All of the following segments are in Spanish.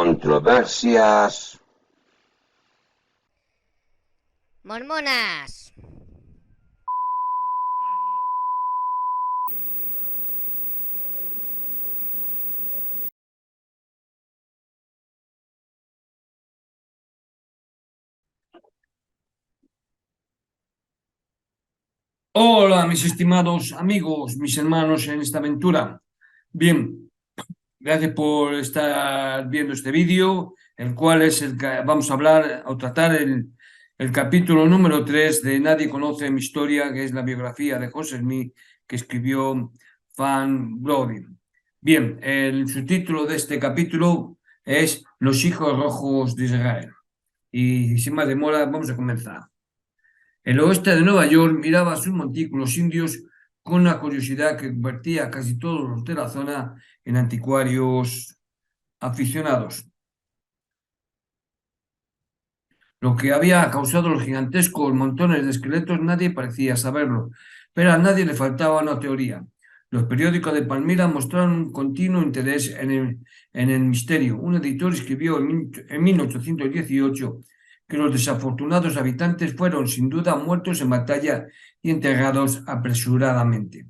Controversias. Mormonas. Hola, mis estimados amigos, mis hermanos en esta aventura. Bien, gracias por estar viendo este vídeo, el cual es el que vamos a hablar o tratar el capítulo número 3 de Nadie conoce mi historia, que es la biografía de José Smith que escribió Fan Brody. Bien, el subtítulo de este capítulo es Los hijos rojos de Israel. Y sin más demora, vamos a comenzar. El oeste de Nueva York miraba sus montículos indios con una curiosidad que convertía a casi todos los de la zona en anticuarios aficionados. Lo que había causado los gigantescos montones de esqueletos nadie parecía saberlo, pero a nadie le faltaba una teoría. Los periódicos de Palmira mostraron un continuo interés en el misterio. Un editor escribió en 1818 que los desafortunados habitantes fueron sin duda muertos en batalla y enterrados apresuradamente.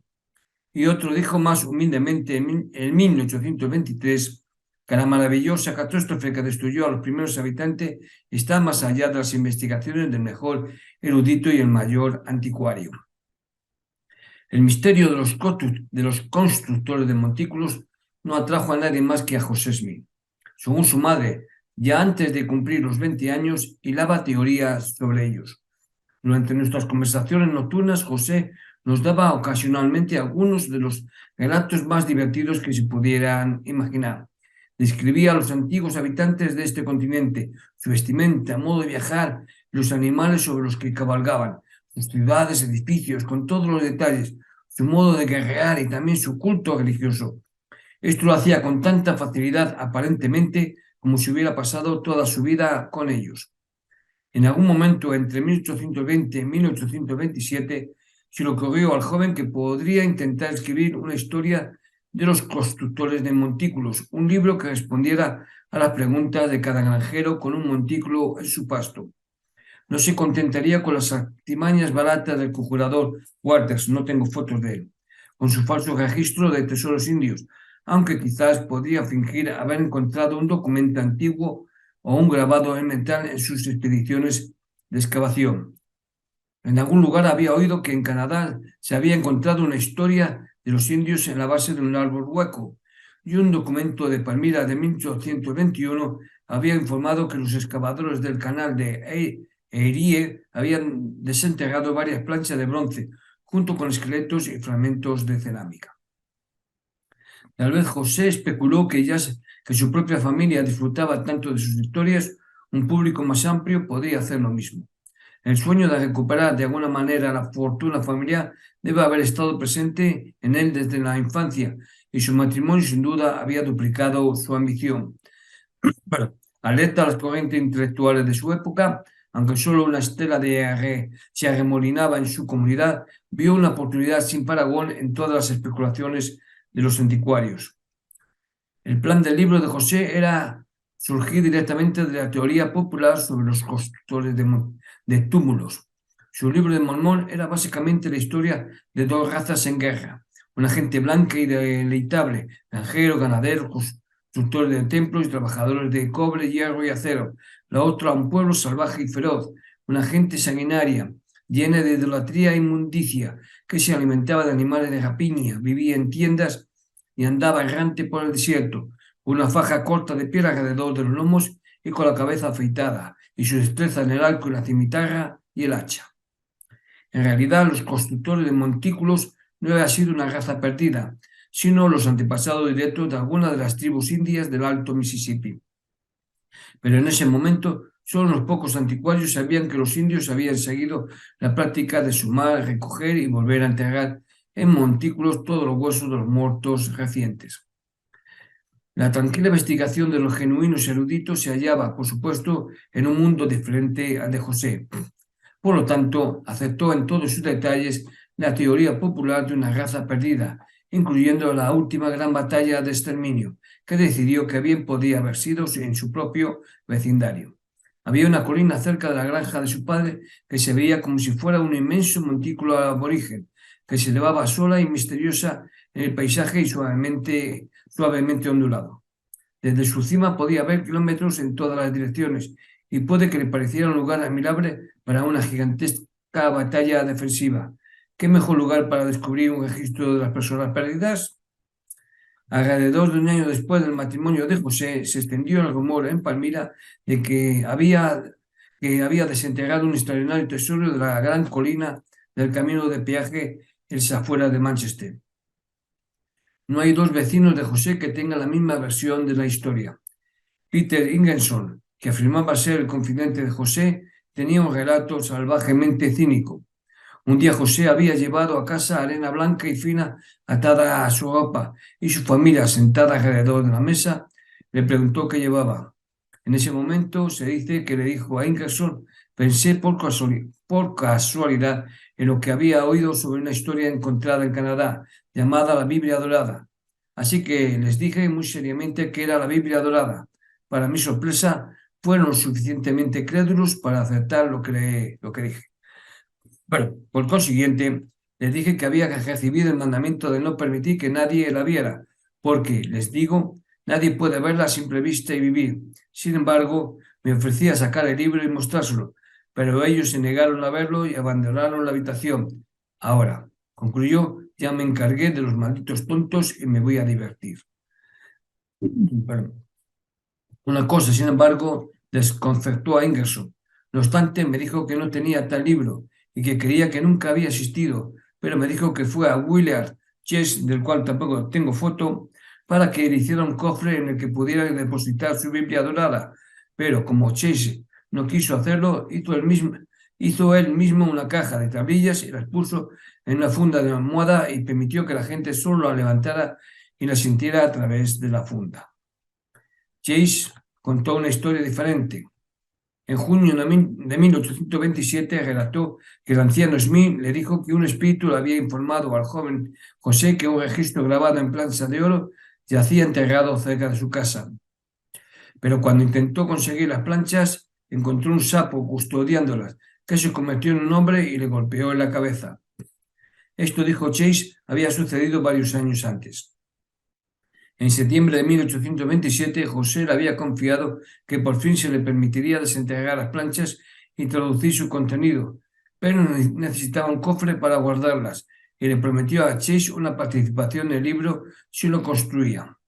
Y otro dijo más humildemente en 1823 que la maravillosa catástrofe que destruyó a los primeros habitantes está más allá de las investigaciones del mejor erudito y el mayor anticuario. El misterio de los constructores de montículos no atrajo a nadie más que a José Smith. Según su madre, ya antes de cumplir los 20 años, hilaba teorías sobre ellos. Durante nuestras conversaciones nocturnas, José nos daba ocasionalmente algunos de los relatos más divertidos que se pudieran imaginar. Describía a los antiguos habitantes de este continente, su vestimenta, modo de viajar, los animales sobre los que cabalgaban, sus ciudades, edificios, con todos los detalles, su modo de guerrear y también su culto religioso. Esto lo hacía con tanta facilidad, aparentemente, como si hubiera pasado toda su vida con ellos. En algún momento entre 1820 y 1827 se le ocurrió al joven que podría intentar escribir una historia de los constructores de montículos, un libro que respondiera a las preguntas de cada granjero con un montículo en su pasto. No se contentaría con las artimañas baratas del conjurador Waters, no tengo fotos de él, con su falso registro de tesoros indios, aunque quizás podría fingir haber encontrado un documento antiguo o un grabado en metal en sus expediciones de excavación. En algún lugar había oído que en Canadá se había encontrado una historia de los indios en la base de un árbol hueco, y un documento de Palmira de 1821 había informado que los excavadores del canal de Erie habían desenterrado varias planchas de bronce, junto con esqueletos y fragmentos de cerámica. Tal vez José especuló que su propia familia disfrutaba tanto de sus historias, un público más amplio podría hacer lo mismo. El sueño de recuperar de alguna manera la fortuna familiar debe haber estado presente en él desde la infancia, y su matrimonio sin duda había duplicado su ambición. Alerta a las corrientes intelectuales de su época, aunque solo una estela se arremolinaba en su comunidad, vio una oportunidad sin parangón en todas las especulaciones de los anticuarios. El plan del libro de José era surgir directamente de la teoría popular sobre los constructores de túmulos. Su libro de Mormón era básicamente la historia de dos razas en guerra: una gente blanca y deleitable, granjeros, ganaderos, constructores de templos y trabajadores de cobre, hierro y acero; la otra, un pueblo salvaje y feroz, una gente sanguinaria, llena de idolatría e inmundicia, que se alimentaba de animales de rapiña, vivía en tiendas y andaba errante por el desierto, con una faja corta de piel alrededor de los lomos y con la cabeza afeitada, y su destreza en el arco y la cimitarra y el hacha. En realidad, los constructores de montículos no habían sido una raza perdida, sino los antepasados directos de algunas de las tribus indias del Alto Mississippi. Pero en ese momento, solo unos pocos anticuarios sabían que los indios habían seguido la práctica de sumar, recoger y volver a enterrar en montículos todos los huesos de los muertos recientes. La tranquila investigación de los genuinos eruditos se hallaba, por supuesto, en un mundo diferente al de José. Por lo tanto, aceptó en todos sus detalles la teoría popular de una raza perdida, incluyendo la última gran batalla de exterminio, que decidió que bien podía haber sido en su propio vecindario. Había una colina cerca de la granja de su padre que se veía como si fuera un inmenso montículo aborigen, que se elevaba sola y misteriosa en el paisaje y suavemente ondulado. Desde su cima podía ver kilómetros en todas las direcciones y puede que le pareciera un lugar admirable para una gigantesca batalla defensiva. ¿Qué mejor lugar para descubrir un registro de las personas perdidas? Alrededor de un año después del matrimonio de José, se extendió el rumor en Palmira de que había desenterrado un extraordinario tesoro de la gran colina del camino de peaje en las afueras de Manchester. No hay dos vecinos de José que tengan la misma versión de la historia. Peter Ingerson, que afirmaba ser el confidente de José, tenía un relato salvajemente cínico. Un día José había llevado a casa arena blanca y fina atada a su ropa y su familia sentada alrededor de la mesa le preguntó qué llevaba. En ese momento se dice que le dijo a Ingerson: pensé por casualidad en lo que había oído sobre una historia encontrada en Canadá llamada la Biblia Dorada. Así que les dije muy seriamente que era la Biblia Dorada. Para mi sorpresa, fueron lo suficientemente crédulos para aceptar lo que dije. Bueno, por consiguiente, les dije que había recibido el mandamiento de no permitir que nadie la viera, porque, les digo, nadie puede verla a simple vista y vivir. Sin embargo, me ofrecí a sacar el libro y mostrárselo, pero ellos se negaron a verlo y abandonaron la habitación. Ahora, concluyó, ya me encargué de los malditos tontos y me voy a divertir. Bueno, una cosa, sin embargo, desconcertó a Ingerson. No obstante, me dijo que no tenía tal libro y que creía que nunca había existido, pero me dijo que fue a Willard Chase, del cual tampoco tengo foto, para que le hiciera un cofre en el que pudiera depositar su Biblia dorada. Pero como Chase no quiso hacerlo, hizo él mismo una caja de tablillas y las puso en una funda de almohada y permitió que la gente solo la levantara y la sintiera a través de la funda. Chase contó una historia diferente. En junio de 1827 relató que el anciano Smith le dijo que un espíritu le había informado al joven José que un registro grabado en plancha de oro yacía enterrado cerca de su casa. Pero cuando intentó conseguir las planchas, encontró un sapo custodiándolas, que se convirtió en un hombre y le golpeó en la cabeza. Esto, dijo Chase, había sucedido varios años antes. En septiembre de 1827, José le había confiado que por fin se le permitiría desenterrar las planchas y traducir su contenido, pero necesitaba un cofre para guardarlas y le prometió a Chase una participación en el libro si lo construía.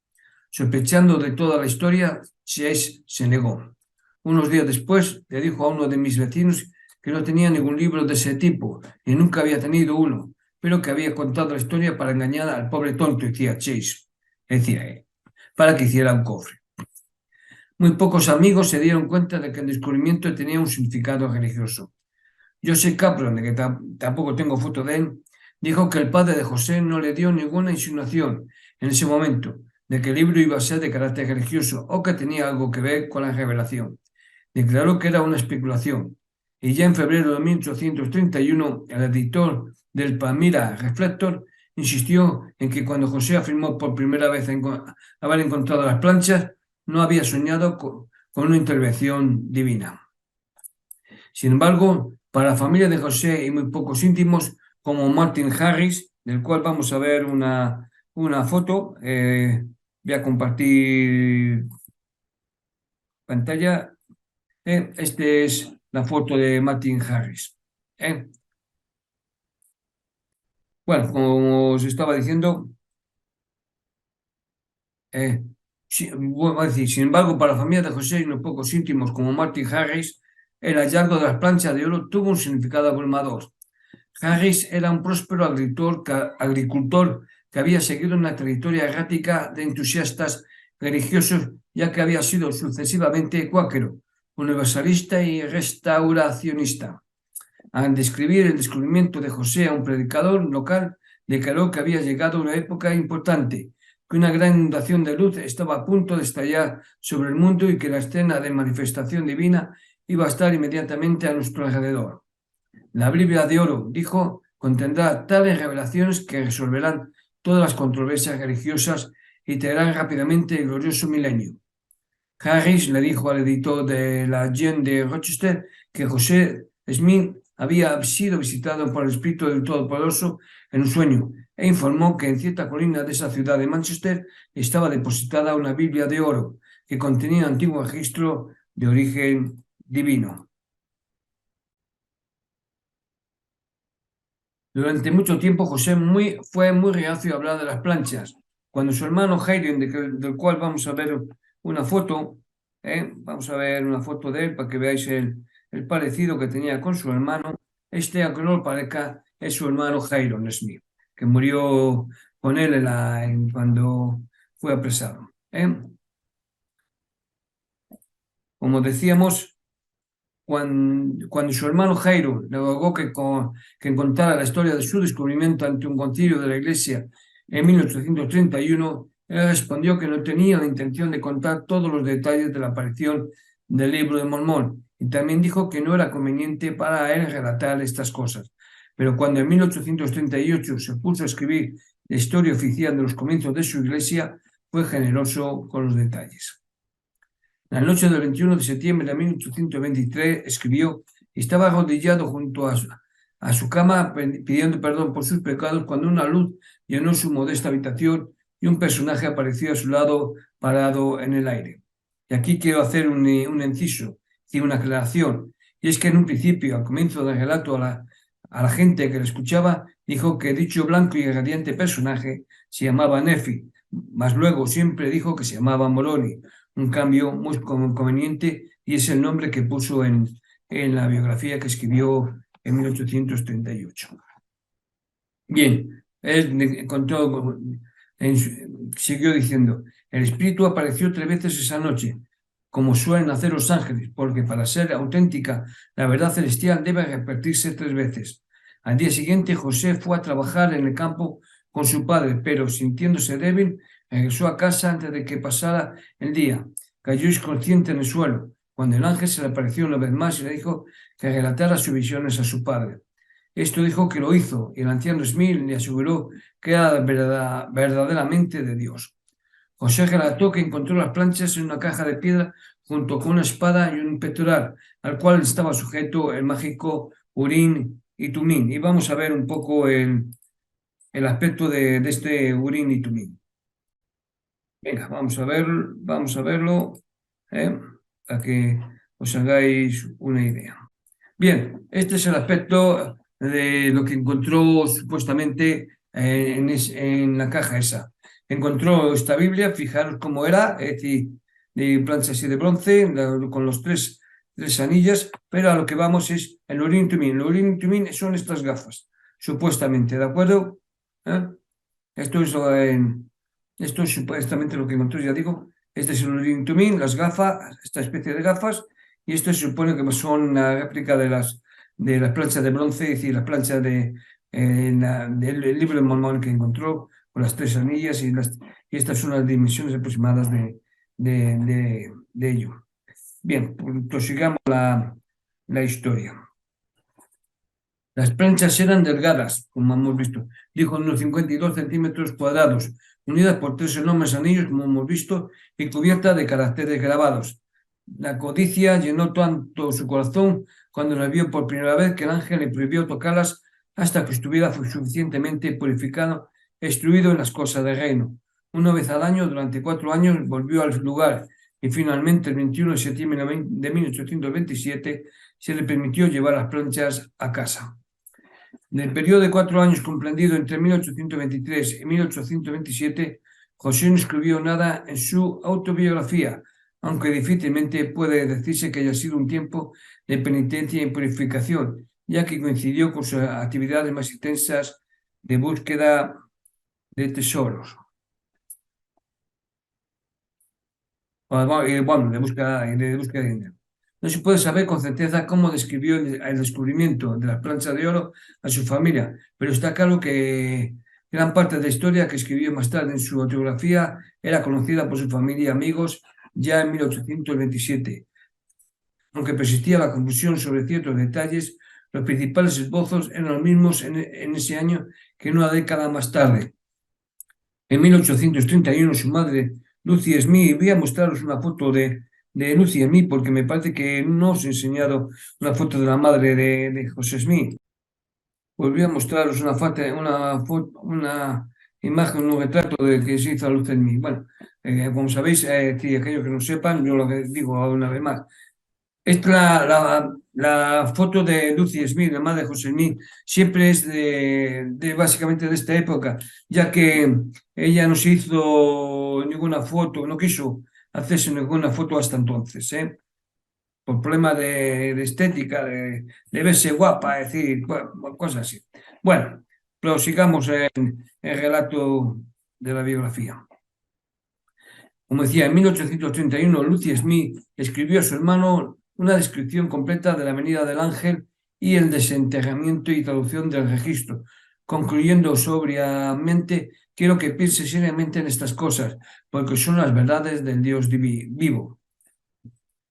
Sospechando de toda la historia, Chase se negó. Unos días después, le dijo a uno de mis vecinos que no tenía ningún libro de ese tipo y nunca había tenido uno, pero que había contado la historia para engañar al pobre tonto, decía Chase. Decía, para que hiciera un cofre. Muy pocos amigos se dieron cuenta de que el descubrimiento tenía un significado religioso. Joseph Kaplan, de que tampoco tengo foto de él, dijo que el padre de José no le dio ninguna insinuación en ese momento de que el libro iba a ser de carácter religioso o que tenía algo que ver con la revelación. Declaró que era una especulación. Y ya en febrero de 1831, el editor del Palmyra Reflector insistió en que cuando José afirmó por primera vez haber encontrado las planchas, no había soñado con una intervención divina. Sin embargo, para la familia de José y muy pocos íntimos, como Martin Harris, del cual vamos a ver una foto, voy a compartir pantalla. Esta es la foto de Martin Harris. Bueno, como os estaba diciendo, sin embargo, para la familia de José y unos pocos íntimos como Martin Harris, el hallazgo de las planchas de oro tuvo un significado abrumador. Harris era un próspero agricultor que había seguido una trayectoria errática de entusiastas religiosos, ya que había sido sucesivamente cuáquero, universalista y restauracionista. Al describir el descubrimiento de José a un predicador local, declaró que había llegado una época importante, que una gran inundación de luz estaba a punto de estallar sobre el mundo y que la escena de manifestación divina iba a estar inmediatamente a nuestro alrededor. La Biblia de oro, dijo, contendrá tales revelaciones que resolverán todas las controversias religiosas y traerán rápidamente el glorioso milenio. Harris le dijo al editor de la Jean de Rochester que José Smith había sido visitado por el Espíritu del Todopoderoso en un sueño e informó que en cierta colina de esa ciudad de Manchester estaba depositada una Biblia de oro que contenía un antiguo registro de origen divino. Durante mucho tiempo José fue muy reacio a hablar de las planchas. Cuando su hermano Jairo, del cual vamos a ver una foto, vamos a ver una foto de él para que veáis el parecido que tenía con su hermano. Aunque no lo parezca, es su hermano Jairo Smith, que murió con él cuando fue apresado. Como decíamos, cuando su hermano Jairo le rogó que contara la historia de su descubrimiento ante un concilio de la Iglesia en 1831, él respondió que no tenía la intención de contar todos los detalles de la aparición del Libro de Mormón, y también dijo que no era conveniente para él relatar estas cosas. Pero cuando en 1838 se puso a escribir la historia oficial de los comienzos de su iglesia, fue generoso con los detalles. La noche del 21 de septiembre de 1823 escribió: estaba arrodillado junto a su cama pidiendo perdón por sus pecados cuando una luz llenó su modesta habitación y un personaje apareció a su lado parado en el aire. Y aquí quiero hacer un inciso y una aclaración. Y es que en un principio, al comienzo del relato, a la gente que le escuchaba, dijo que dicho blanco y radiante personaje se llamaba Nefi, mas luego siempre dijo que se llamaba Moroni. Un cambio muy conveniente, y es el nombre que puso en la biografía que escribió en 1838. Bien, él siguió diciendo: el Espíritu apareció 3 veces esa noche, como suelen hacer los ángeles, porque para ser auténtica la verdad celestial debe repetirse 3 veces. Al día siguiente José fue a trabajar en el campo con su padre, pero sintiéndose débil, regresó a casa antes de que pasara el día. Cayó inconsciente en el suelo, cuando el ángel se le apareció una vez más y le dijo que relatara sus visiones a su padre. Esto dijo que lo hizo, y el anciano Smith le aseguró que era verdaderamente de Dios. José relató que encontró las planchas en una caja de piedra junto con una espada y un pectoral, al cual estaba sujeto el mágico Urim y Tumim. Y vamos a ver un poco el aspecto de este Urim y Tumim. Venga, vamos a verlo, para que os hagáis una idea. Bien, este es el aspecto de lo que encontró supuestamente en la caja esa. Encontró esta Biblia, fijaros cómo era, es decir, de plancha así de bronce, con los tres anillas, pero a lo que vamos es el Urim y Tumim. El Urim y Tumim son estas gafas, supuestamente, ¿de acuerdo? Esto es supuestamente lo que encontró, ya digo. Este es el Urim y Tumim, las gafas, esta especie de gafas, y esto se supone que son una réplica de las planchas de bronce, es decir, las planchas del Libro de Mormón que encontró, con las 3 anillas, y estas son las dimensiones aproximadas de ello. Bien, prosigamos la historia. Las planchas eran delgadas, como hemos visto, dijo, unos 52 centímetros cuadrados, unidas por 3 enormes anillos, como hemos visto, y cubiertas de caracteres grabados. La codicia llenó tanto su corazón cuando las vio por primera vez que el ángel le prohibió tocarlas hasta que estuviera suficientemente purificado, instruido en las cosas del reino. Una vez al año, durante 4 años, volvió al lugar, y finalmente el 21 de septiembre de 1827 se le permitió llevar las planchas a casa. En el periodo de 4 años comprendido entre 1823 y 1827, José no escribió nada en su autobiografía, aunque difícilmente puede decirse que haya sido un tiempo de penitencia y purificación, ya que coincidió con sus actividades más intensas de búsqueda de tesoros. Bueno, de búsqueda de dinero. No se puede saber con certeza cómo describió el descubrimiento de las planchas de oro a su familia, pero está claro que gran parte de la historia que escribió más tarde en su autobiografía era conocida por su familia y amigos ya en 1827. Aunque persistía la confusión sobre ciertos detalles, los principales esbozos eran los mismos en ese año que una década más tarde. En 1831 su madre, Lucy Smith, voy a mostraros una foto de Lucy Smith porque me parece que no os he enseñado una foto de la madre de José Smith. Volví a mostraros una imagen, un retrato de que se hizo a Lucy Smith. Bueno, como sabéis, aquellos que no sepan, yo lo que digo una vez más. Esta, la foto de Lucy Smith, la madre de José Smith, siempre es básicamente de esta época, ya que ella no se hizo ninguna foto, no quiso hacerse ninguna foto hasta entonces, ¿eh? Por problemas de estética, de verse guapa, es decir, bueno, cosas así. Bueno, prosigamos en el relato de la biografía. Como decía, en 1831, Lucy Smith escribió a su hermano una descripción completa de la Avenida del Ángel y el desenterramiento y traducción del registro, concluyendo sobriamente: quiero que piense seriamente en estas cosas, porque son las verdades del Dios vivo.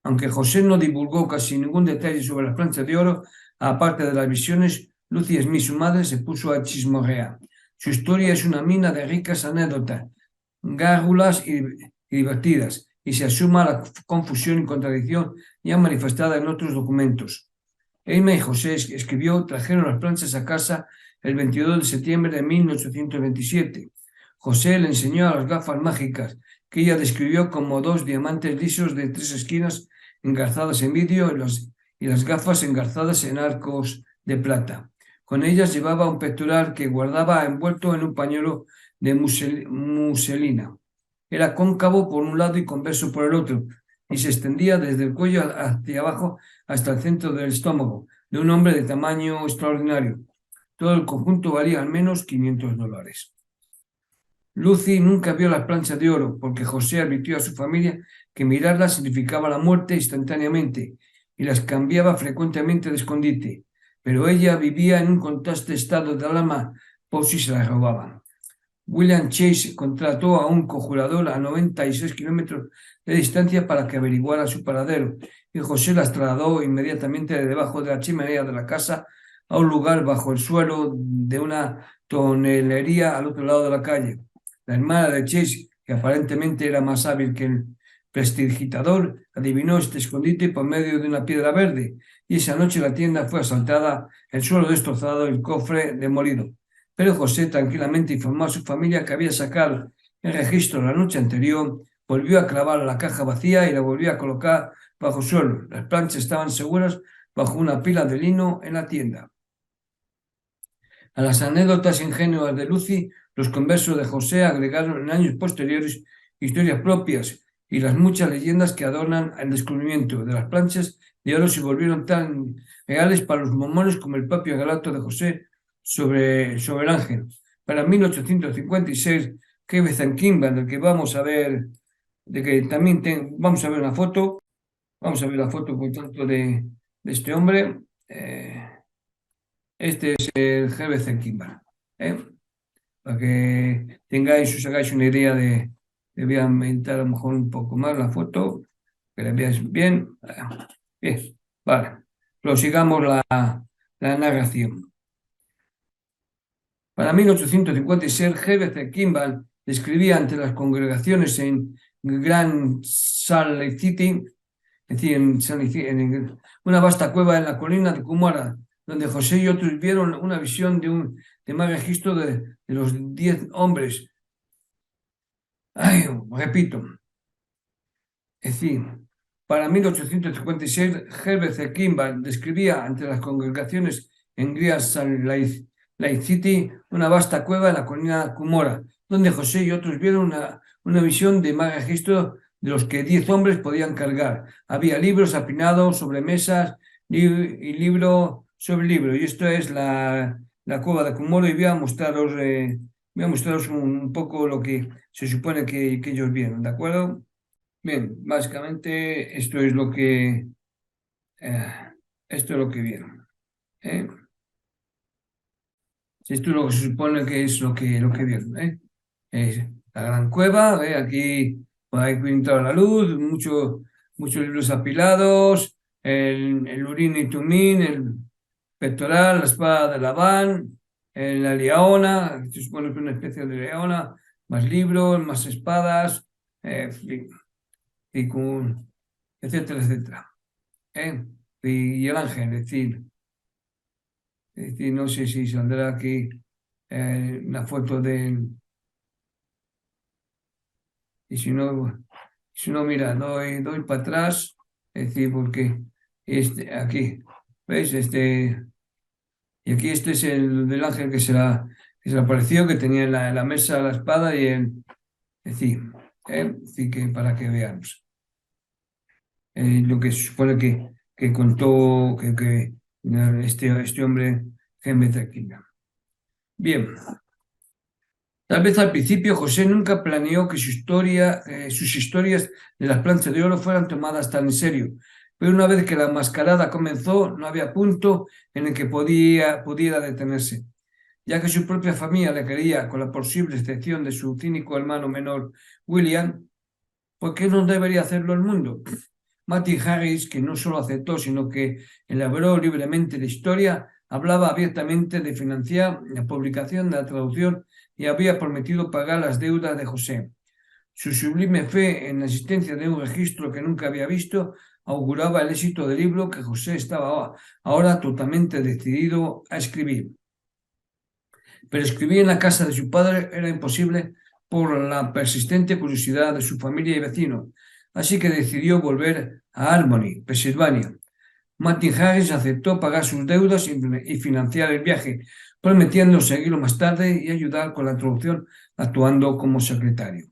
Aunque José no divulgó casi ningún detalle sobre las planchas de oro, aparte de las visiones, Lucy Smith, su madre, se puso a chismorrear. Su historia es una mina de ricas anécdotas, gárgulas y divertidas, y se asuma la confusión y contradicción ya manifestada en otros documentos. Emma y José escribió, trajeron las planchas a casa el 22 de septiembre de 1827. José le enseñó a las gafas mágicas, que ella describió como dos diamantes lisos de 3 esquinas engarzadas en vidrio y las gafas engarzadas en arcos de plata. Con ellas llevaba un pectoral que guardaba envuelto en un pañuelo de muselina. Era cóncavo por un lado y convexo por el otro, y se extendía desde el cuello hacia abajo hasta el centro del estómago, de un hombre de tamaño extraordinario. Todo el conjunto valía al menos $500. Lucy nunca vio las planchas de oro, porque José advirtió a su familia que mirarlas significaba la muerte instantáneamente, y las cambiaba frecuentemente de escondite, pero ella vivía en un constante estado de alarma por si se las robaban. William Chase contrató a un conjurador a 96 kilómetros de distancia para que averiguara su paradero, y José las trasladó inmediatamente de debajo de la chimenea de la casa a un lugar bajo el suelo de una tonelería al otro lado de la calle. La hermana de Chase, que aparentemente era más hábil que el prestidigitador, adivinó este escondite por medio de una piedra verde, y esa noche la tienda fue asaltada, el suelo destrozado y el cofre demolido. Pero José tranquilamente informó a su familia que había sacado el registro la noche anterior, volvió a clavar la caja vacía y la volvió a colocar bajo suelo. Las planchas estaban seguras bajo una pila de lino en la tienda. A las anécdotas ingenuas de Lucy, los conversos de José agregaron en años posteriores historias propias, y las muchas leyendas que adornan el descubrimiento de las planchas de oro se volvieron tan reales para los mormones como el propio relato de José sobre el ángel. Para 1856, Herbert Kimball, del que vamos a ver, de que también vamos a ver una foto, vamos a ver la foto, por tanto, de este hombre. Este es el Herbert Kimball, ¿eh? Para que tengáis, os hagáis una idea voy a aumentar a lo mejor un poco más la foto, que la veáis bien. Bien, vale. Prosigamos la narración. Para 1856, Herbert Kimball describía ante las congregaciones en Grand Salt Lake City, es decir, en una vasta cueva en la colina de Cumara, donde José y otros vieron una visión de más registro de los 10 hombres. Ay, repito, es decir, para 1856, Herbert Kimball describía ante las congregaciones en Great Salt Lake City una vasta cueva en la colina Cumora, donde José y otros vieron una visión de más registro de los que 10 hombres podían cargar. Había libros apinados sobre mesas y libro sobre libro. Y esto es la cueva de Cumora, y voy a mostraros un poco lo que se supone que ellos vieron, ¿de acuerdo? Bien, básicamente eh, esto es lo que vieron, ¿eh? Esto es lo que se supone que es lo que vieron, ¿eh? Es la gran cueva, ¿eh? Aquí hay pintado la luz, muchos libros apilados, el Urín y Tumín, el pectoral, la espada de Labán, la leona, que se supone que es una especie de leona, más libros, más espadas, etcétera, etcétera. Y el ángel, es decir, no sé si saldrá aquí la foto de... Y si no, mira, doy para atrás, es decir, porque aquí, ¿veis? Y aquí este es el del ángel que se le apareció, que tenía en la mesa la espada y el, es decir, que para que veamos lo que se supone que contó este hombre, Jaime Traquina. Bien, tal vez al principio José nunca planeó que sus historias de las planchas de oro fueran tomadas tan en serio, pero una vez que la mascarada comenzó, no había punto en el que pudiera detenerse, ya que su propia familia le quería, con la posible excepción de su cínico hermano menor William. ¿Por qué no debería hacerlo el mundo? Martin Harris, que no solo aceptó, sino que elaboró libremente la historia, hablaba abiertamente de financiar la publicación de la traducción y había prometido pagar las deudas de José. Su sublime fe en la existencia de un registro que nunca había visto auguraba el éxito del libro que José estaba ahora totalmente decidido a escribir. Pero escribir en la casa de su padre era imposible por la persistente curiosidad de su familia y vecinos, así que decidió volver a Albany, Pensilvania. Martin Harris aceptó pagar sus deudas y financiar el viaje, prometiendo seguirlo más tarde y ayudar con la traducción actuando como secretario.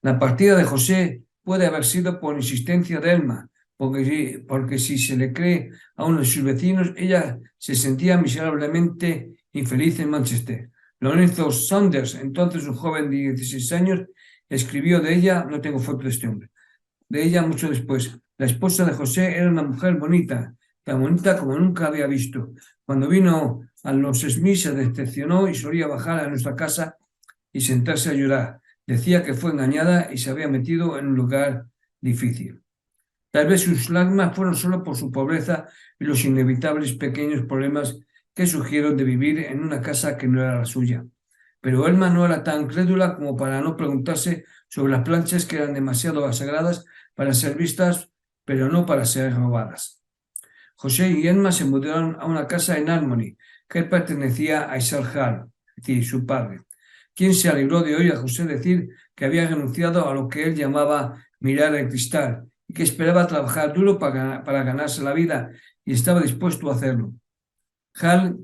La partida de José puede haber sido por insistencia de Elma, porque si se le cree a uno de sus vecinos, ella se sentía miserablemente infeliz en Manchester. Lorenzo Saunders, entonces un joven de 16 años, escribió de ella, no tengo foto de este hombre, de ella mucho después. La esposa de José era una mujer bonita, tan bonita como nunca había visto. Cuando vino a los Smith se decepcionó y solía bajar a nuestra casa y sentarse a llorar. Decía que fue engañada y se había metido en un lugar difícil. Tal vez sus lágrimas fueron solo por su pobreza y los inevitables pequeños problemas que surgieron de vivir en una casa que no era la suya. Pero Elma no era tan crédula como para no preguntarse sobre las planchas que eran demasiado sagradas para ser vistas, pero no para ser robadas. José y Elma se mudaron a una casa en Harmony que pertenecía a Isaac Hall, es decir, su padre, quien se alegró de oír a José decir que había renunciado a lo que él llamaba mirar el cristal y que esperaba trabajar duro para ganarse la vida y estaba dispuesto a hacerlo. Hall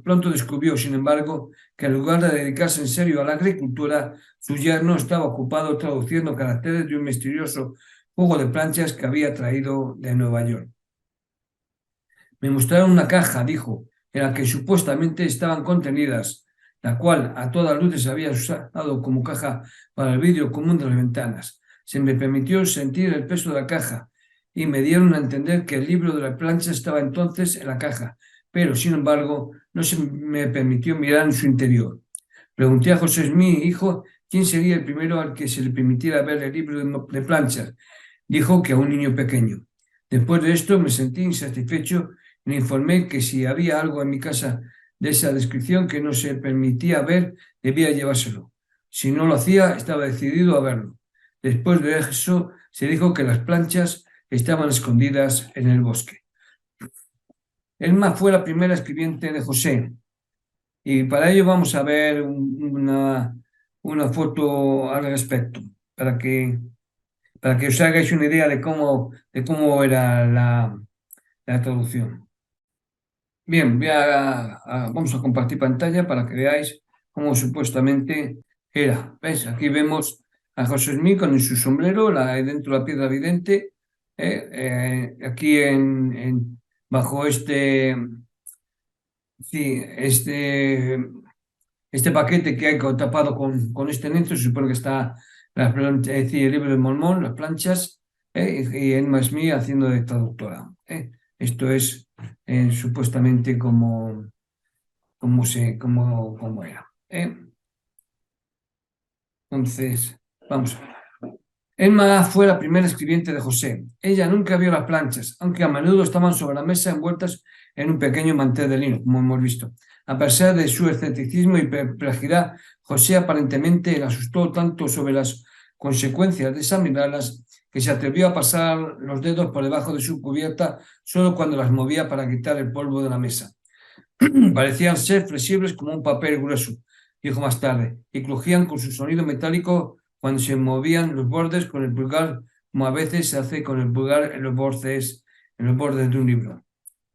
pronto descubrió, sin embargo, que en lugar de dedicarse en serio a la agricultura, su yerno estaba ocupado traduciendo caracteres de un misterioso juego de planchas que había traído de Nueva York. Me mostraron una caja, dijo, en la que supuestamente estaban contenidas, la cual a todas luces había usado como caja para el vidrio común de las ventanas. Se me permitió sentir el peso de la caja y me dieron a entender que el libro de la plancha estaba entonces en la caja, pero sin embargo no se me permitió mirar en su interior. Pregunté a José Smith, hijo, quién sería el primero al que se le permitiera ver el libro de planchas. Dijo que a un niño pequeño. Después de esto me sentí insatisfecho y le informé que si había algo en mi casa de esa descripción que no se permitía ver, debía llevárselo. Si no lo hacía, estaba decidido a verlo. Después de eso, se dijo que las planchas estaban escondidas en el bosque. Elma fue la primera escribiente de José, y para ello vamos a ver una foto al respecto, para que os hagáis una idea de cómo era la traducción. Bien, vamos a compartir pantalla para que veáis cómo supuestamente era. ¿Ves? Aquí vemos a José Smith con su sombrero, dentro de la piedra vidente, aquí bajo sí, este paquete que hay tapado con este nexo, se supone que está es decir, el libro de Mormón, las planchas, y Emma Smith haciendo de traductora. Esto es supuestamente como era. Entonces, vamos a ver. Emma fue la primera escribiente de José. Ella nunca vio las planchas, aunque a menudo estaban sobre la mesa envueltas en un pequeño mantel de lino, como hemos visto. A pesar de su escepticismo y perplejidad, José aparentemente le asustó tanto sobre las consecuencias de examinarlas que se atrevió a pasar los dedos por debajo de su cubierta solo cuando las movía para quitar el polvo de la mesa. Parecían ser flexibles como un papel grueso, dijo más tarde, y crujían con su sonido metálico cuando se movían los bordes con el pulgar, como a veces se hace con el pulgar en los bordes de un libro.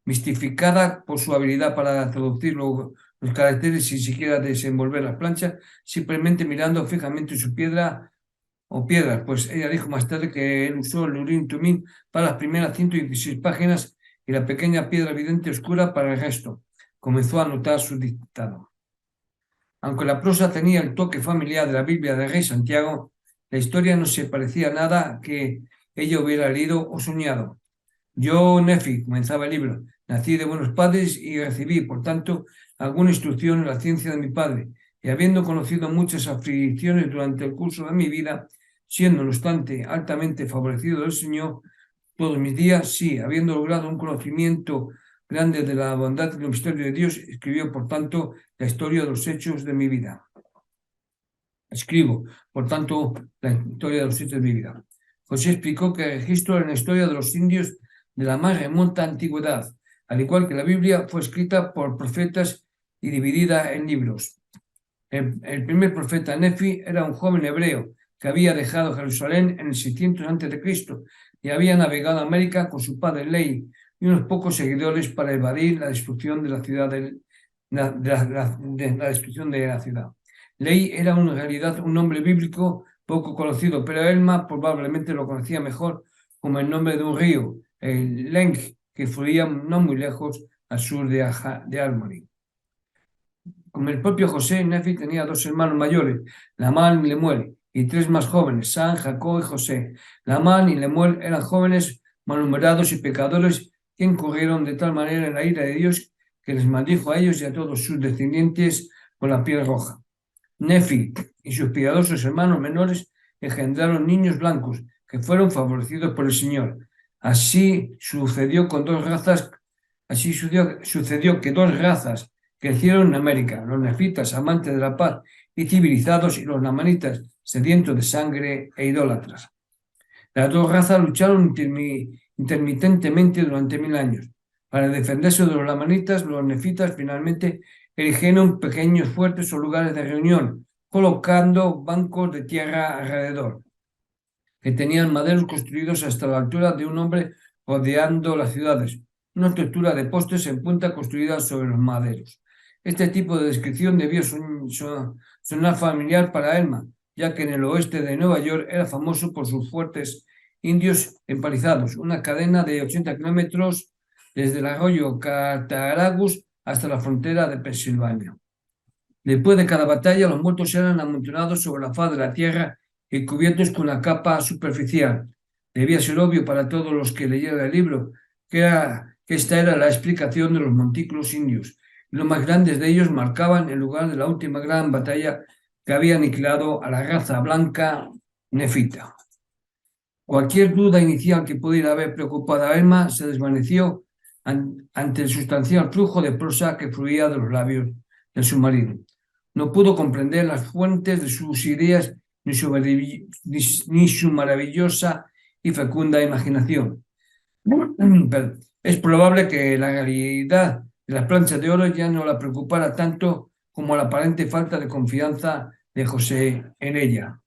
Mistificada por su habilidad para traducir los caracteres sin siquiera desenvolver las planchas, simplemente mirando fijamente su piedra o piedras, pues ella dijo más tarde que él usó el Urim Tumim para las primeras 116 páginas y la pequeña piedra vidente oscura para el resto. Comenzó a anotar su dictado. Aunque la prosa tenía el toque familiar de la Biblia del Rey Santiago, la historia no se parecía a nada que ella hubiera leído o soñado. Yo, Nefi, comenzaba el libro, nací de buenos padres y recibí, por tanto, alguna instrucción en la ciencia de mi padre, y habiendo conocido muchas aflicciones durante el curso de mi vida, siendo, no obstante, altamente favorecido del Señor, todos mis días, sí, habiendo logrado un conocimiento grande de la bondad y el misterio de Dios, escribió, por tanto, la historia de los hechos de mi vida. Escribo, por tanto, la historia de los hechos de mi vida. José explicó que el registro en la historia de los indios de la más remota antigüedad, al igual que la Biblia, fue escrita por profetas y dividida en libros. El primer profeta Nefi era un joven hebreo que había dejado Jerusalén en el 600 a.C. y había navegado a América con su padre Ley y unos pocos seguidores para evadir la destrucción de la ciudad la destrucción de la ciudad. Ley era en realidad un nombre bíblico poco conocido, pero Elma probablemente lo conocía mejor como el nombre de un río, el Leng, que fluía no muy lejos al sur de Albany. Como el propio José, Nefi tenía dos hermanos mayores, Lamán y Lemuel, y tres más jóvenes, San, Jacob y José. Lamán y Lemuel eran jóvenes malhumorados y pecadores que incurrieron de tal manera en la ira de Dios que les maldijo a ellos y a todos sus descendientes con la piel roja. Nefi y sus piadosos hermanos menores engendraron niños blancos que fueron favorecidos por el Señor. Así sucedió que dos razas crecieron en América, los nefitas amantes de la paz y civilizados y los lamanitas sedientos de sangre e idólatras. Las dos razas lucharon intermitentemente durante 1000 años. Para defenderse de los lamanitas, los nefitas finalmente erigieron pequeños fuertes o lugares de reunión, colocando bancos de tierra alrededor, que tenían maderos construidos hasta la altura de un hombre rodeando las ciudades, una estructura de postes en punta construida sobre los maderos. Este tipo de descripción debió sonar familiar para Elma, ya que en el oeste de Nueva York era famoso por sus fuertes indios empalizados, una cadena de 80 kilómetros desde el arroyo Cattaraugus hasta la frontera de Pensilvania. Después de cada batalla, los muertos eran amontonados sobre la faz de la tierra y cubiertos con una capa superficial. Debía ser obvio para todos los que leyeran el libro que esta era la explicación de los montículos indios. Los más grandes de ellos marcaban el lugar de la última gran batalla que había aniquilado a la raza blanca nefita. Cualquier duda inicial que pudiera haber preocupado a Elma se desvaneció ante el sustancial flujo de prosa que fluía de los labios del submarino. No pudo comprender las fuentes de sus ideas ni su maravillosa y fecunda imaginación. Pero es probable que la realidad de las planchas de oro ya no la preocupara tanto como la aparente falta de confianza de José en ella.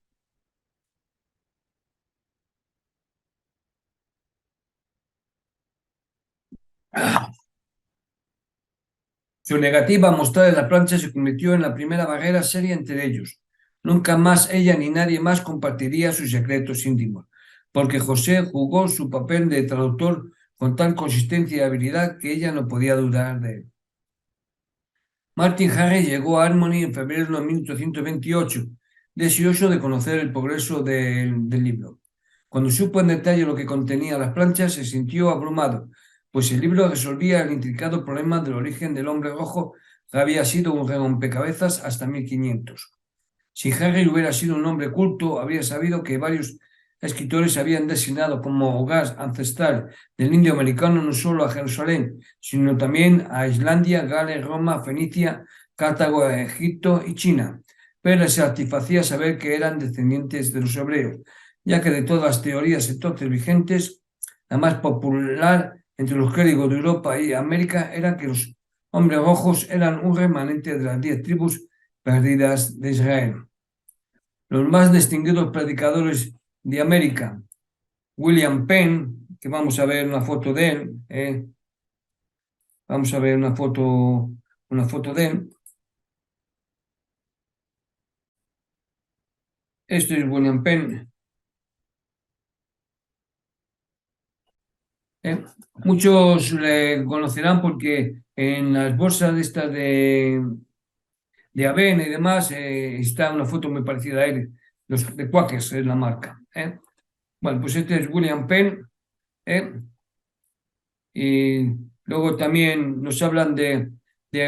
Su negativa a mostrar la plancha se convirtió en la primera barrera seria entre ellos. Nunca más ella ni nadie más compartiría sus secretos íntimos, porque José jugó su papel de traductor con tal consistencia y habilidad que ella no podía dudar de él. Martin Harris llegó a Harmony en febrero de 1828, deseoso de conocer el progreso del libro. Cuando supo en detalle lo que contenía las planchas, se sintió abrumado, pues el libro resolvía el intricado problema del origen del hombre rojo que había sido un rompecabezas hasta 1500. Si Harry hubiera sido un hombre culto, habría sabido que varios escritores habían designado como hogar ancestral del indio americano no solo a Jerusalén, sino también a Islandia, Gales, Roma, Fenicia, Cartago, Egipto y China, pero les satisfacía saber que eran descendientes de los hebreos, ya que de todas las teorías entonces vigentes, la más popular entre los clérigos de Europa y América era que los hombres rojos eran un remanente de las 10 tribus perdidas de Israel. Los más distinguidos predicadores de América, William Penn, que vamos a ver una foto de él, vamos a ver una foto de él. Esto es William Penn. Muchos le conocerán porque en las bolsas de estas de avena y demás está una foto muy parecida a él, los de Quakers es la marca. Bueno, pues este es William Penn. Y luego también nos hablan de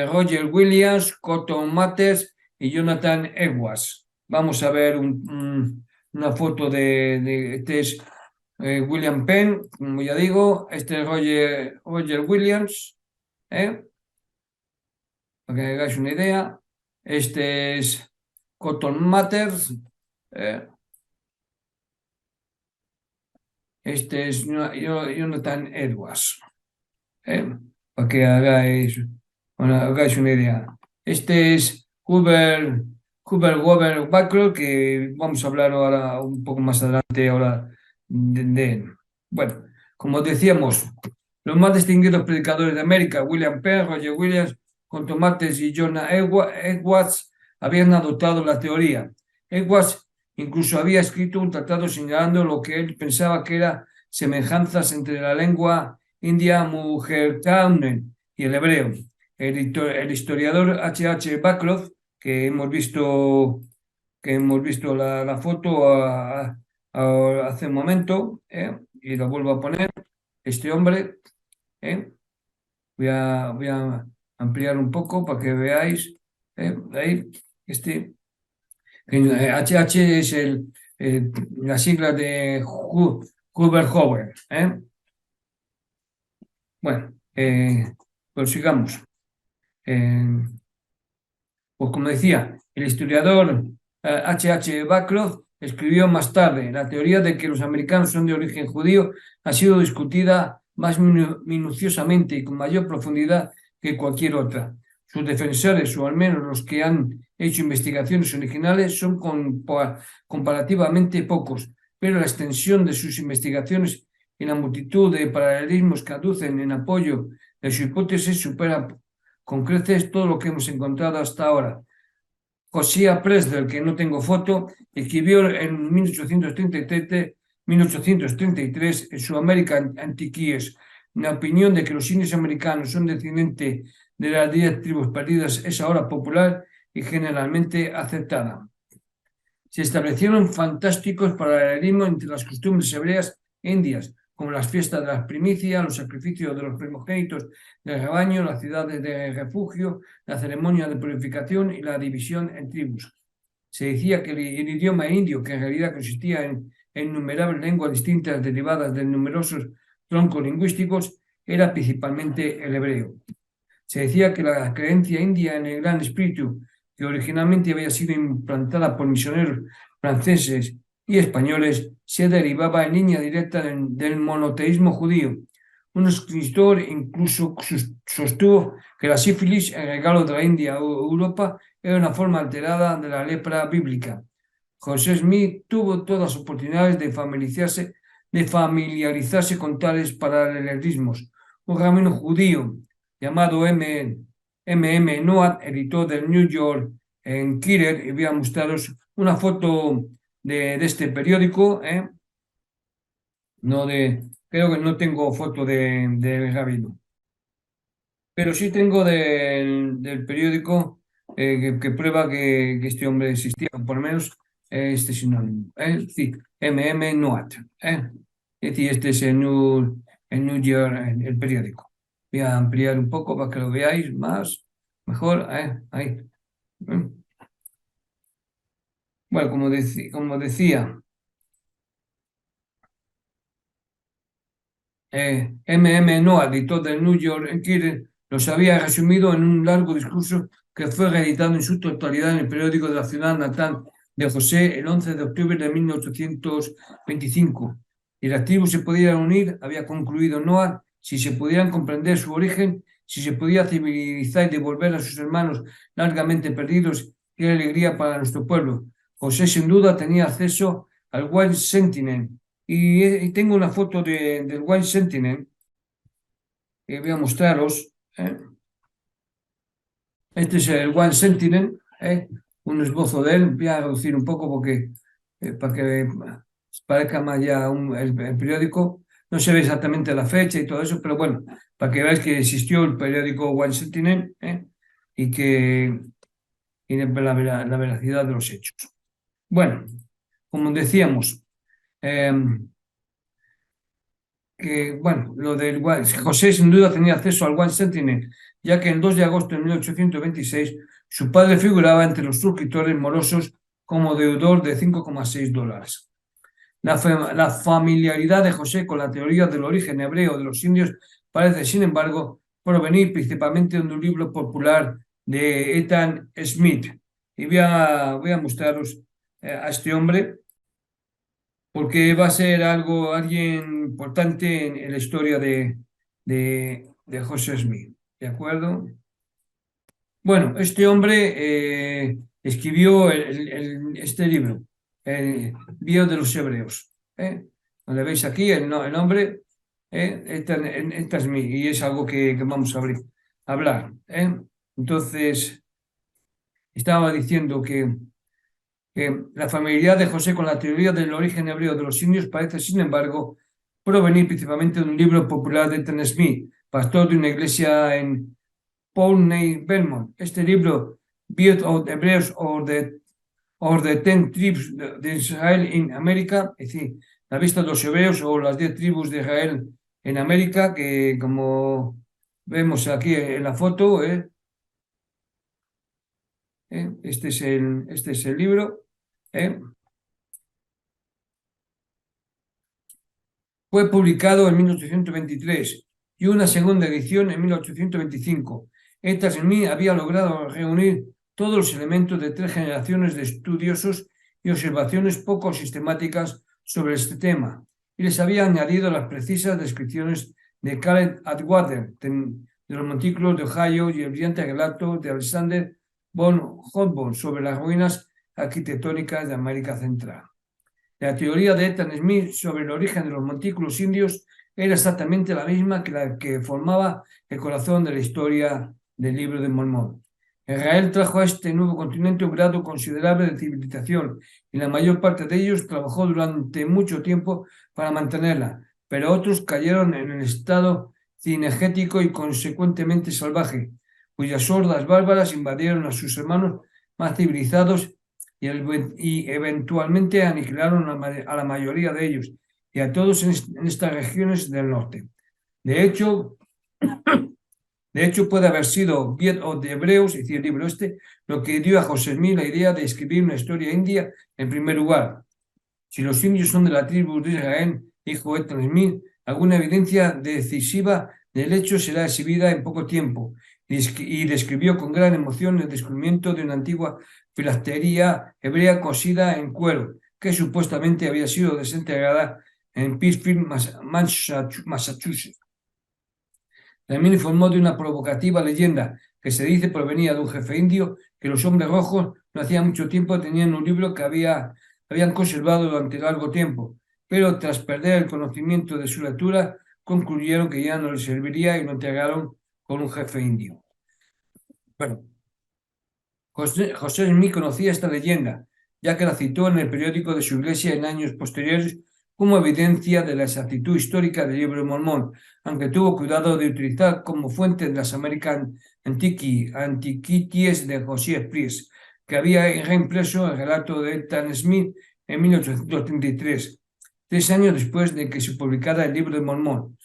Roger Williams, Cotton Mather y Jonathan Edwards. Vamos a ver una foto de este es William Penn, como ya digo, este es Roger Williams, para que hagáis una idea. Este es Cotton Mather, eh, este es Jonathan Edwards. Para que hagáis una idea. Este es Hubert Weber Backlund, que vamos a hablar ahora un poco más adelante ahora de él. Bueno, como decíamos, los más distinguidos predicadores de América, William Penn, Roger Williams, con Tomates y John Edwards, habían adoptado la teoría. Edwards incluso había escrito un tratado señalando lo que él pensaba que eran semejanzas entre la lengua india Mujertaunen y el hebreo. El historiador H. Backlund, que hemos visto la foto hace un momento, y la vuelvo a poner, este hombre, voy a ampliar un poco para que veáis, ahí, este, HH es la sigla de Hubert Howard. Bueno, pues sigamos. Pues como decía, el historiador H. Backlund escribió más tarde, la teoría de que los americanos son de origen judío ha sido discutida más minuciosamente y con mayor profundidad que cualquier otra. Sus defensores, o al menos los que han hecho investigaciones originales, son comparativamente pocos, pero la extensión de sus investigaciones y la multitud de paralelismos que aducen en apoyo de su hipótesis supera con creces todo lo que hemos encontrado hasta ahora. Josiah Presler, que no tengo foto, escribió en 1833 en su American Antiquities la opinión de que los indios americanos son descendientes de las 10 tribus perdidas es ahora popular y generalmente aceptada. Se establecieron fantásticos paralelismos entre las costumbres hebreas e indias, como las fiestas de las primicias, los sacrificios de los primogénitos del rebaño, las ciudades de refugio, la ceremonia de purificación y la división en tribus. Se decía que el idioma indio, que en realidad consistía en innumerables lenguas distintas derivadas de numerosos troncos lingüísticos, era principalmente el hebreo. Se decía que la creencia india en el Gran Espíritu, que originalmente había sido implantada por misioneros franceses y españoles, se derivaba en línea directa del monoteísmo judío. Un escritor incluso sostuvo que la sífilis, el regalo de la India a Europa, era una forma alterada de la lepra bíblica. José Smith tuvo todas las oportunidades de familiarizarse con tales paralelismos. Un rabino judío llamado M. Noah, editor del New York Enquirer, y voy a mostraros una foto de este periódico, creo que no tengo foto de rabino, pero sí tengo del periódico que prueba que este hombre existía, por lo menos este sinónimo. Sí, Noah. Es decir, este es el New York, el periódico. Voy a ampliar un poco para que lo veáis más, mejor. Ahí. Bueno, como decía, Noah, editor del New York Enquirer, los había resumido en un largo discurso que fue reeditado en su totalidad en el periódico de la ciudad natal de José el 11 de octubre de 1825. Y las tribus se podían unir, había concluido Noah, si se pudieran comprender su origen, si se podía civilizar y devolver a sus hermanos largamente perdidos, qué alegría para nuestro pueblo. José sin duda tenía acceso al Wild Sentinel, y tengo una foto del Wild Sentinel que voy a mostraros. Este es el Wild Sentinel, un esbozo de él. Voy a reducir un poco porque para que parezca más ya el periódico. No se ve exactamente la fecha y todo eso, pero bueno, para que veáis que existió el periódico Wild Sentinel, y que y la veracidad de los hechos. Bueno, como decíamos, eh, que, bueno, lo del José sin duda tenía acceso al One Sentinel, ya que el 2 de agosto de 1826 su padre figuraba entre los suscriptores morosos como deudor de $5,6. La familiaridad de José con la teoría del origen hebreo de los indios parece, sin embargo, provenir principalmente de un libro popular de Ethan Smith. Y voy a mostraros a este hombre, porque va a ser alguien importante en la historia de José Smith, ¿de acuerdo? Bueno, este hombre escribió este libro, el Bio de los Hebreos, donde veis aquí el nombre, esta es Smith, y es algo que vamos a hablar. Entonces, estaba diciendo que la familiaridad de José con la teoría del origen hebreo de los indios parece, sin embargo, provenir principalmente de un libro popular de Ethan Smith, pastor de una iglesia en Powney, Vermont. Este libro, Build of Hebrews or the 10 Tribes de Israel en América, es decir, la vista de los hebreos o las 10 tribus de Israel en América, que como vemos aquí en la foto, este es el libro. Fue publicado en 1823 y una segunda edición en 1825. Ethan Smith había logrado reunir todos los elementos de 3 generaciones de estudiosos y observaciones poco sistemáticas sobre este tema, y les había añadido las precisas descripciones de Caleb Atwater de los montículos de Ohio y el brillante relato de Alexander von Humboldt sobre las ruinas arquitectónicas de América Central. La teoría de Ethan Smith sobre el origen de los montículos indios era exactamente la misma que la que formaba el corazón de la historia del Libro de Mormón. Israel trajo a este nuevo continente un grado considerable de civilización y la mayor parte de ellos trabajó durante mucho tiempo para mantenerla, pero otros cayeron en el estado cinegético y consecuentemente salvaje, cuyas hordas bárbaras invadieron a sus hermanos más civilizados y eventualmente aniquilaron a la mayoría de ellos y a todos en estas regiones del norte. De hecho, puede haber sido Viet o de Hebreos, es decir, el libro lo que dio a José Smith la idea de escribir una historia india en primer lugar. Si los indios son de la tribu de Israel, dijo Ethan Smith, alguna evidencia decisiva del hecho será exhibida en poco tiempo, y describió con gran emoción el descubrimiento de una antigua filactería hebrea cosida en cuero, que supuestamente había sido desenterrada en Pittsfield, Massachusetts. También informó de una provocativa leyenda que se dice provenía de un jefe indio, que los hombres rojos no hacía mucho tiempo tenían un libro que habían conservado durante largo tiempo, pero tras perder el conocimiento de su lectura, concluyeron que ya no les serviría y lo entregaron con un jefe indio. Bueno, José Smith conocía esta leyenda, ya que la citó en el periódico de su iglesia en años posteriores como evidencia de la exactitud histórica del Libro de Mormón, aunque tuvo cuidado de utilizar como fuente de las American Antiquities de Josiah Priest, que había reimpreso el relato de Ethan Smith en 1833, 3 años después de que se publicara el Libro de Mormón.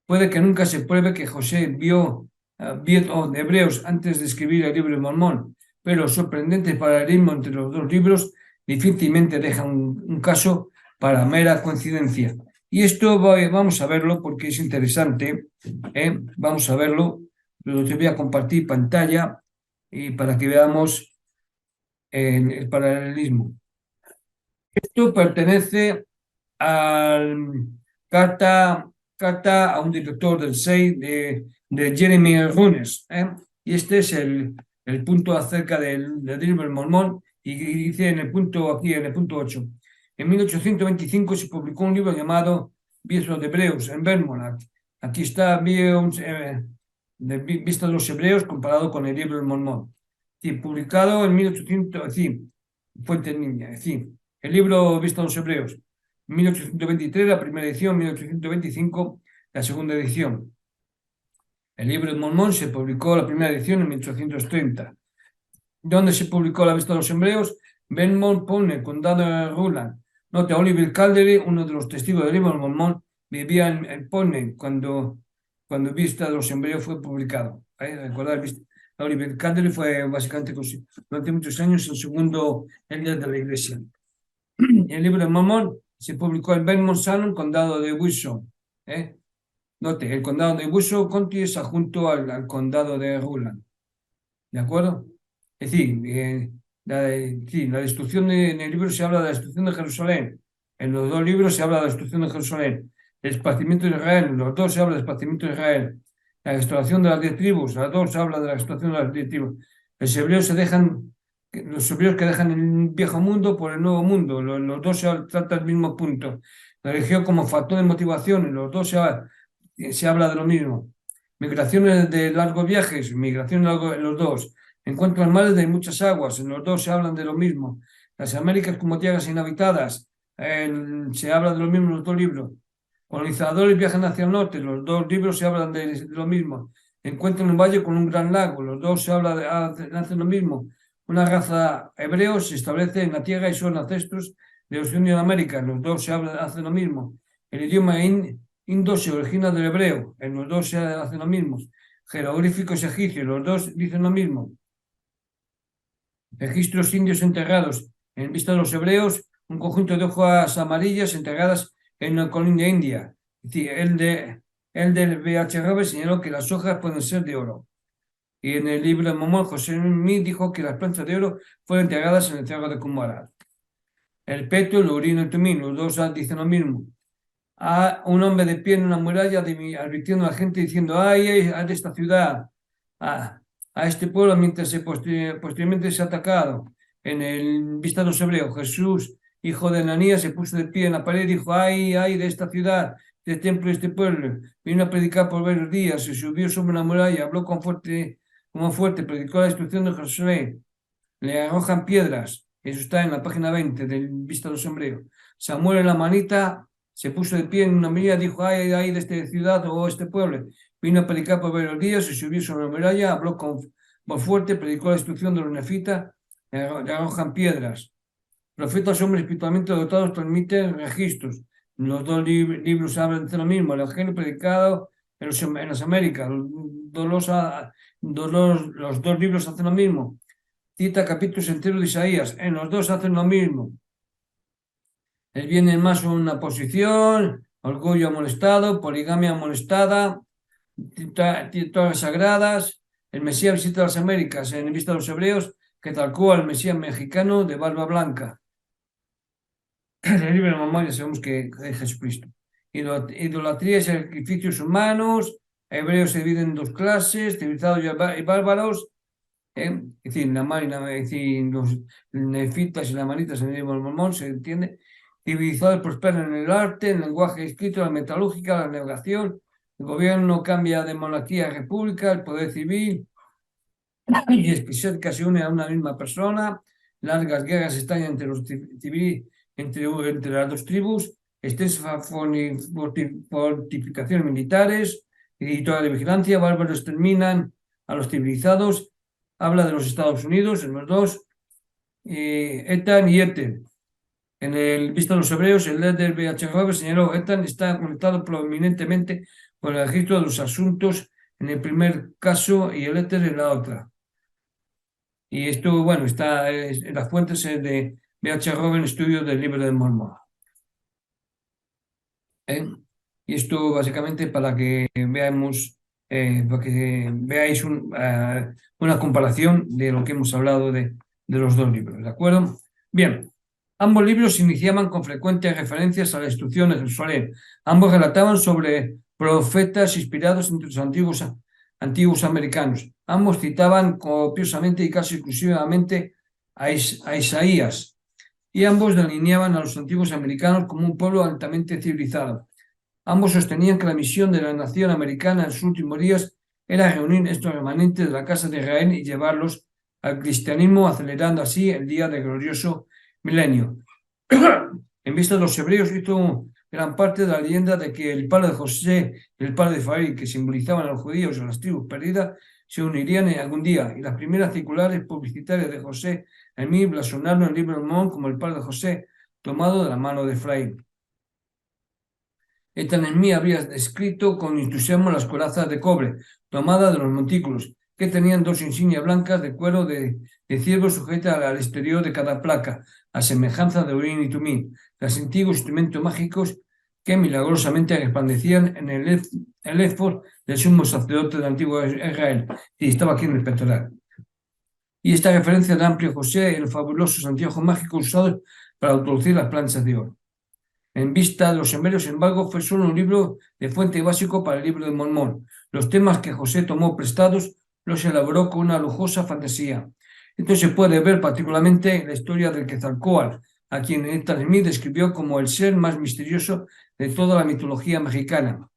Puede que nunca se pruebe que José vio de Hebreos antes de escribir el Libro de Mormón, pero sorprendente paralelismo entre los dos libros difícilmente deja un caso para mera coincidencia. Y esto vamos a verlo porque es interesante. Vamos a verlo. Lo te voy a compartir pantalla y para que veamos el paralelismo. Esto pertenece al carta a un director del SEI de Jeremy Runes. Y este es el punto acerca del libro del Mormón. Y dice en el punto aquí, en el punto 8. En 1825 se publicó un libro llamado Vista de Hebreos en Vermont. Aquí está Vista de los Hebreos comparado con el libro del Mormón. Sí, publicado en 1800, sí, Fuente Niña, sí. El libro Vista de los Hebreos, 1823, la primera edición, 1825, la segunda edición. El libro de Mormón se publicó la primera edición en 1830. ¿Dónde se publicó la Vista de los Hebreos? Vermont pone, condado de Rutland. Nota, Oliver Cowdery, uno de los testigos del libro de Mormón, vivía en Pone cuando Vista de los Hebreos fue publicado. Recordar, Oliver Cowdery fue básicamente durante muchos años el segundo líder de la iglesia. El libro de Mormón se publicó en Vermont Salem, condado de Wilson. Note, el condado de Wilson County es adjunto al condado de Rutland. ¿De acuerdo? Es decir, sí, la destrucción en el libro se habla de la destrucción de Jerusalén. En los dos libros se habla de la destrucción de Jerusalén. El esparcimiento de Israel, en los dos se habla del esparcimiento de Israel. La restauración de las 10 tribus, las dos se habla de la restauración de las 10 tribus. Los hebreos que dejan el viejo mundo por el nuevo mundo. Los dos se trata el mismo punto. La religión como factor de motivación, en los dos se habla de lo mismo. Migraciones de largos viajes, migraciones en los dos. Encuentros males de muchas aguas, en los dos se hablan de lo mismo. Las Américas como tierras inhabitadas, se habla de lo mismo en los dos libros. Colonizadores viajan hacia el norte, los dos libros se hablan de lo mismo. Encuentran un valle con un gran lago, los dos se habla hacen lo mismo. Una raza hebreos se establece en la tierra y son ancestros de los Unión de América, los dos se habla, hacen lo mismo. El idioma indo se origina del hebreo, en los dos se hacen lo mismo. Jeroglíficos egipcios, los dos dicen lo mismo. Registros indios enterrados en vista de los hebreos, un conjunto de hojas amarillas enterradas en una colonia india. Es decir, el del B.H. Roberts señaló que las hojas pueden ser de oro. Y en el libro de Mormón, José Smith dijo que las planchas de oro fueron enterradas en el cerro de Qumran. El Peto, el Urín y el Tumín, los dos dicen lo mismo. A un hombre de pie en una muralla advirtiendo a la gente diciendo, ay, de esta ciudad, a este pueblo, mientras posteriormente se ha atacado. En el vista de los hebreos, Jesús, hijo de Ananías, se puso de pie en la pared y dijo, ay, de esta ciudad, de este templo, de este pueblo. Vino a predicar por varios días, se subió sobre una muralla, habló como fuerte, predicó la destrucción de Jerusalén. Le arrojan piedras. Eso está en la página 20 del Vista de los Hebreos. Samuel en la manita se puso de pie en una muralla, dijo, ay, de esta ciudad o este pueblo. Vino a predicar por varios días, se subió sobre la muralla, habló con voz fuerte, predicó la destrucción de los nefitas, le arrojan piedras. Profetas, hombres espiritualmente dotados, transmiten registros. Los dos libros hablan de lo mismo. El Evangelio predicado en las Américas. Los dos libros hacen lo mismo. Cita capítulos enteros de Isaías. En los dos hacen lo mismo. El bien y el mal son una posición, orgullo amonestado, poligamia amonestada, torres sagradas. El Mesías visita las Américas en vista de los hebreos, que tal cual el Mesías mexicano de barba blanca. El libro de Mormón ya sabemos que es Jesucristo. Idolatría y sacrificios humanos. Hebreos se dividen en dos clases, civilizados y bárbaros. Es decir, los nefitas y lamanitas en el libro del Mormón, se entiende. Civilizados prosperan en el arte, en el lenguaje escrito, la metalúrgica, la navegación. El gobierno cambia de monarquía a república, el poder civil y eclesiástica se une a una misma persona. Largas guerras estallan entre los civiles, entre las dos tribus. Extensas fortificaciones militares y toda la vigilancia. Bárbaros exterminan a los civilizados. Habla de los Estados Unidos, en los dos. Etan y Eten. En el Vista de los Hebreos, el líder B.H. Roberts señaló: Etan está conectado prominentemente con el registro de los asuntos en el primer caso y el éter en la otra. Y esto, bueno, está en las fuentes de B.H. Roberts, estudio del libro de Mormón. ¿eh? Y esto básicamente para que veáis una comparación de lo que hemos hablado de los dos libros, ¿de acuerdo? Bien, ambos libros iniciaban con frecuentes referencias a la instrucción de Jerusalén. Ambos relataban sobre profetas inspirados entre los antiguos americanos. Ambos citaban copiosamente y casi exclusivamente a Isaías, y ambos delineaban a los antiguos americanos como un pueblo altamente civilizado. Ambos sostenían que la misión de la nación americana en sus últimos días era reunir estos remanentes de la casa de Israel y llevarlos al cristianismo, acelerando así el día del glorioso milenio. En vista de los hebreos, hizo gran parte de la leyenda de que el padre de José y el padre de Israel, que simbolizaban a los judíos o a las tribus perdidas, se unirían en algún día. Y las primeras circulares publicitarias de José en mí blasonaron el libro de Mormón como el padre de José, tomado de la mano de Efraín. Etanemí habría descrito con entusiasmo las corazas de cobre, tomadas de los montículos, que tenían dos insignias blancas de cuero de ciervo sujetas al exterior de cada placa, a semejanza de Urín y Tumín, los antiguos instrumentos mágicos que milagrosamente resplandecían en el éfod del sumo sacerdote del antiguo Israel, y estaba aquí en el pectoral. Y esta referencia de amplio José y los fabulosos anteojos mágicos usados para introducir las planchas de oro. En vista de los Sumerios, sin embargo, fue solo un libro de fuente básico para el libro de Mormón. Los temas que José tomó prestados los elaboró con una lujosa fantasía. Esto se puede ver particularmente en la historia del Quetzalcóatl, a quien Nathan Smith describió como el ser más misterioso de toda la mitología mexicana.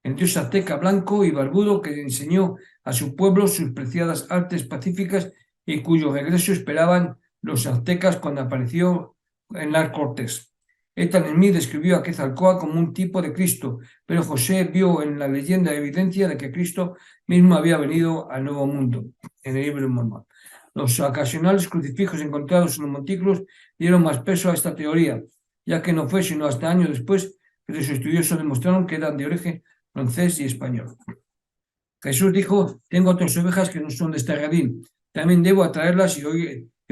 El dios azteca blanco y barbudo que enseñó a su pueblo sus preciadas artes pacíficas y cuyo regreso esperaban los aztecas cuando apareció en las Cortes. Ethan Smith describió a Quetzalcóatl como un tipo de Cristo, pero José vio en la leyenda evidencia de que Cristo mismo había venido al Nuevo Mundo, en el libro de Mormón. Los ocasionales crucifijos encontrados en los montículos dieron más peso a esta teoría, ya que no fue sino hasta años después que los estudiosos demostraron que eran de origen francés y español. Jesús dijo: tengo otras ovejas que no son de este redil, también debo atraerlas y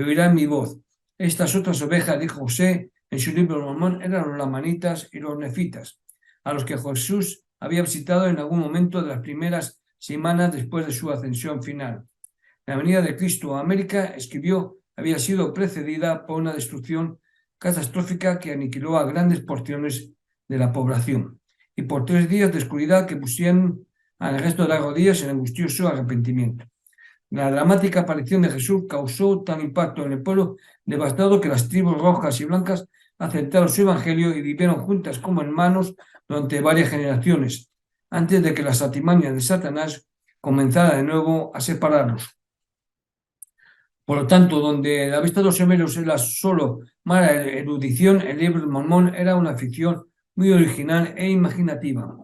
oirán mi voz. Estas otras ovejas, dijo José en su libro de Mormón, eran los lamanitas y los nefitas, a los que Jesús había visitado en algún momento de las primeras semanas después de su ascensión final. La venida de Cristo a América, escribió, había sido precedida por una destrucción catastrófica que aniquiló a grandes porciones de la población, y por 3 días de oscuridad que pusieron al resto de las rodillas en angustioso arrepentimiento. La dramática aparición de Jesús causó tal impacto en el pueblo devastado que las tribus rojas y blancas aceptaron su evangelio y vivieron juntas como hermanos durante varias generaciones, antes de que las artimañas de Satanás comenzara de nuevo a separarlos. Por lo tanto, donde la vista de los Sumerios era solo mala erudición, el libro de Mormón era una ficción muy original e imaginativa.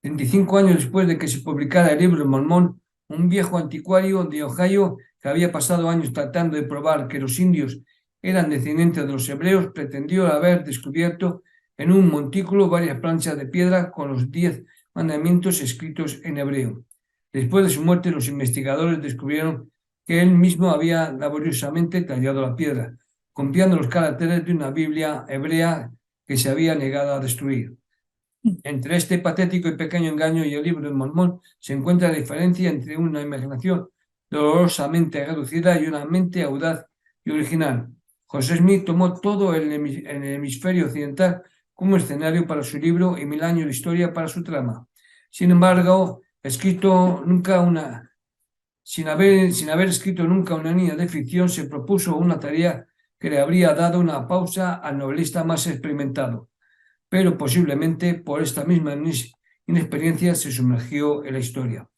25 años después de que se publicara el libro de Mormón, un viejo anticuario de Ohio que había pasado años tratando de probar que los indios eran descendientes de los hebreos, pretendió haber descubierto en un montículo varias planchas de piedra con los 10 mandamientos escritos en hebreo. Después de su muerte, los investigadores descubrieron que él mismo había laboriosamente tallado la piedra, copiando los caracteres de una Biblia hebrea que se había negado a destruir. Entre este patético y pequeño engaño y el libro de Mormón se encuentra la diferencia entre una imaginación dolorosamente reducida y una mente audaz y original. José Smith tomó todo el hemisferio occidental como escenario para su libro y 1000 años de historia para su trama. Sin embargo, sin haber escrito nunca una línea de ficción, se propuso una tarea que le habría dado una pausa al novelista más experimentado, pero posiblemente por esta misma inexperiencia se sumergió en la historia.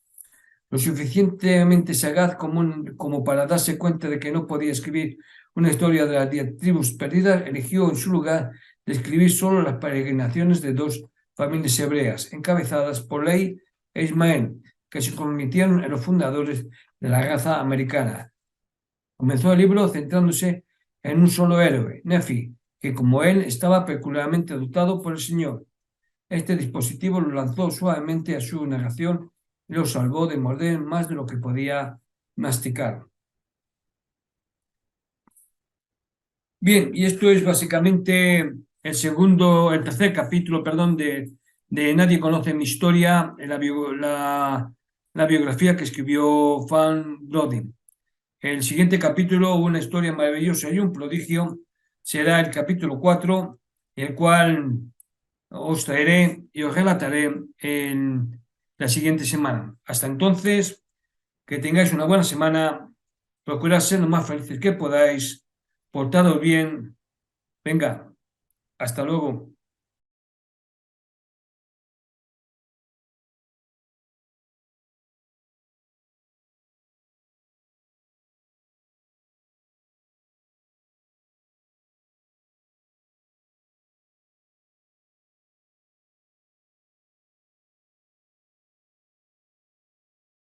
Lo suficientemente sagaz como para darse cuenta de que no podía escribir una historia de las 10 tribus perdidas, eligió en su lugar de escribir solo las peregrinaciones de 2 familias hebreas, encabezadas por Lehi e Ismael, que se convirtieron en los fundadores de la raza americana. Comenzó el libro centrándose en un solo héroe, Nefi, que como él estaba peculiarmente dotado por el Señor. Este dispositivo lo lanzó suavemente a su narración y lo salvó de morder más de lo que podía masticar. Bien, y esto es básicamente el tercer capítulo, perdón, de Nadie conoce mi historia, la biografía que escribió Fan Brody. El siguiente capítulo, una historia maravillosa y un prodigio, será el capítulo 4, el cual os traeré y os relataré en la siguiente semana. Hasta entonces, que tengáis una buena semana, procurad ser lo más felices que podáis, portados bien. Venga, hasta luego.